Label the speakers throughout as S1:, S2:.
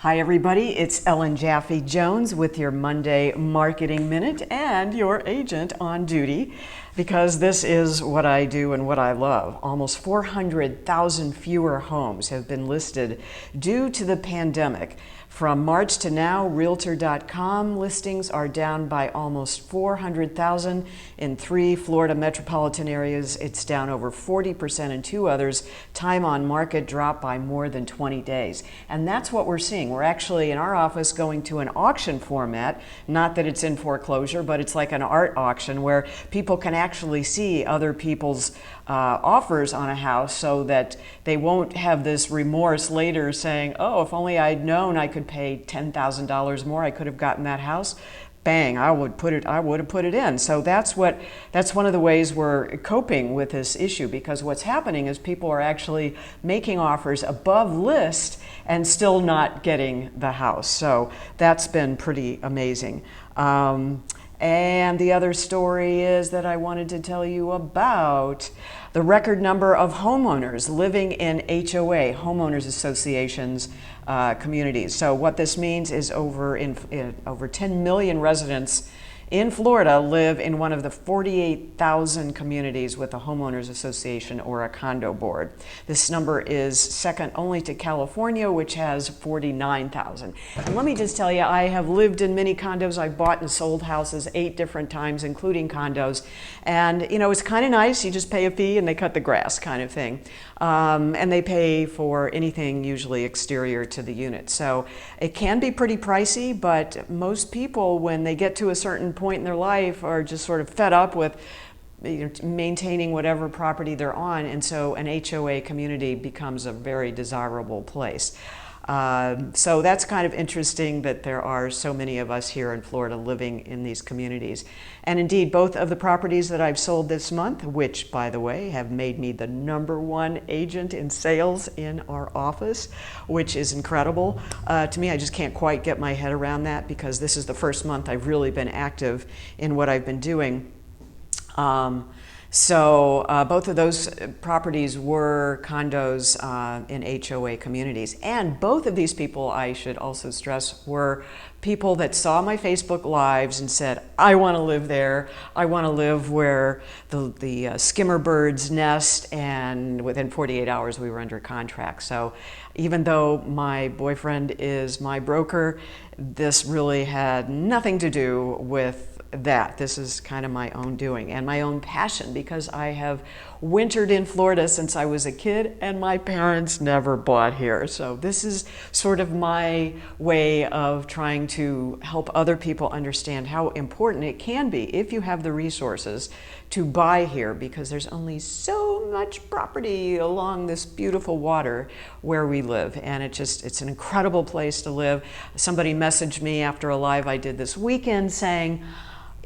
S1: Hi everybody, it's Ellen Jaffe Jones with your Monday Marketing Minute and your agent on duty, because this is what I do and what I love. Almost 400,000 fewer homes have been listed due to the pandemic. From March to now, Realtor.com listings are down by almost 400,000 in 3 Florida metropolitan areas. It's down over 40% in 2 others. Time on market dropped by more than 20 days. And that's what we're seeing. We're actually in our office going to an auction format, not that it's in foreclosure, but it's like an art auction where people can actually see other people's offers on a house so that they won't have this remorse later saying, oh, if only I'd known I could pay $10,000 more, I could have gotten that house. Bang, I would have put it in. So that's one of the ways we're coping with this issue, because what's happening is people are actually making offers above list and still not getting the house. So that's been pretty amazing. And the other story is that I wanted to tell you about the record number of homeowners living in HOA, homeowners associations, communities. So what this means is over 10 million residents in Florida live in one of the 48,000 communities with a homeowners association or a condo board. This number is second only to California, which has 49,000. And let me just tell you, I have lived in many condos. I've bought and sold houses 8 different times, including condos. And you know, it's kind of nice. You just pay a fee and they cut the grass kind of thing. And they pay for anything usually exterior to the unit. So it can be pretty pricey, but most people, when they get to a certain point in their life, are just sort of fed up with maintaining whatever property they're on, and so an HOA community becomes a very desirable place. So that's kind of interesting that there are so many of us here in Florida living in these communities. And indeed, both of the properties that I've sold this month, which by the way have made me the #1 agent in sales in our office, which is incredible to me. I just can't quite get my head around that, because this is the first month I've really been active in what I've been doing. So both of those properties were condos in HOA communities. And both of these people, I should also stress, were people that saw my Facebook Lives and said, I want to live there. I want to live where the skimmer birds nest. And within 48 hours, we were under contract. So even though my boyfriend is my broker, this really had nothing to do with that. This is kind of my own doing and my own passion, because I have wintered in Florida since I was a kid and my parents never bought here. So this is sort of my way of trying to help other people understand how important it can be, if you have the resources, to buy here, because there's only so much property along this beautiful water where we live, and it's an incredible place to live. Somebody messaged me after a live I did this weekend saying,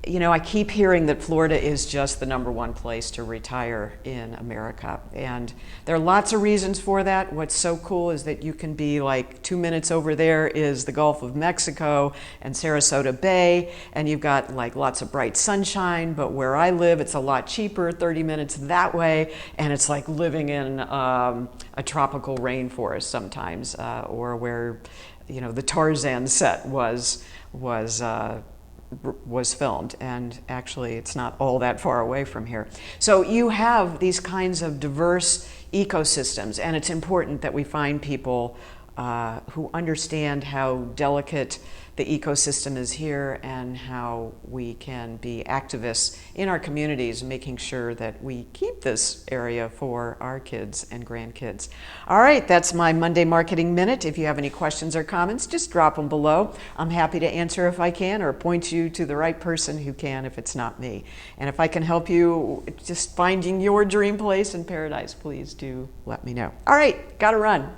S1: you know, I keep hearing that Florida is just the #1 place to retire in America. And there are lots of reasons for that. What's so cool is that you can be like 2 minutes over there is the Gulf of Mexico and Sarasota Bay, and you've got like lots of bright sunshine. But where I live, it's a lot cheaper, 30 minutes that way, and it's like living in a tropical rainforest sometimes, or where, you know, the Tarzan set was filmed, and actually it's not all that far away from here. So you have these kinds of diverse ecosystems, and it's important that we find people who understand how delicate the ecosystem is here and how we can be activists in our communities, making sure that we keep this area for our kids and grandkids. All right, that's my Monday Marketing Minute. If you have any questions or comments, just drop them below. I'm happy to answer if I can, or point you to the right person who can if it's not me. And if I can help you just finding your dream place in paradise, please do let me know. All right, gotta run.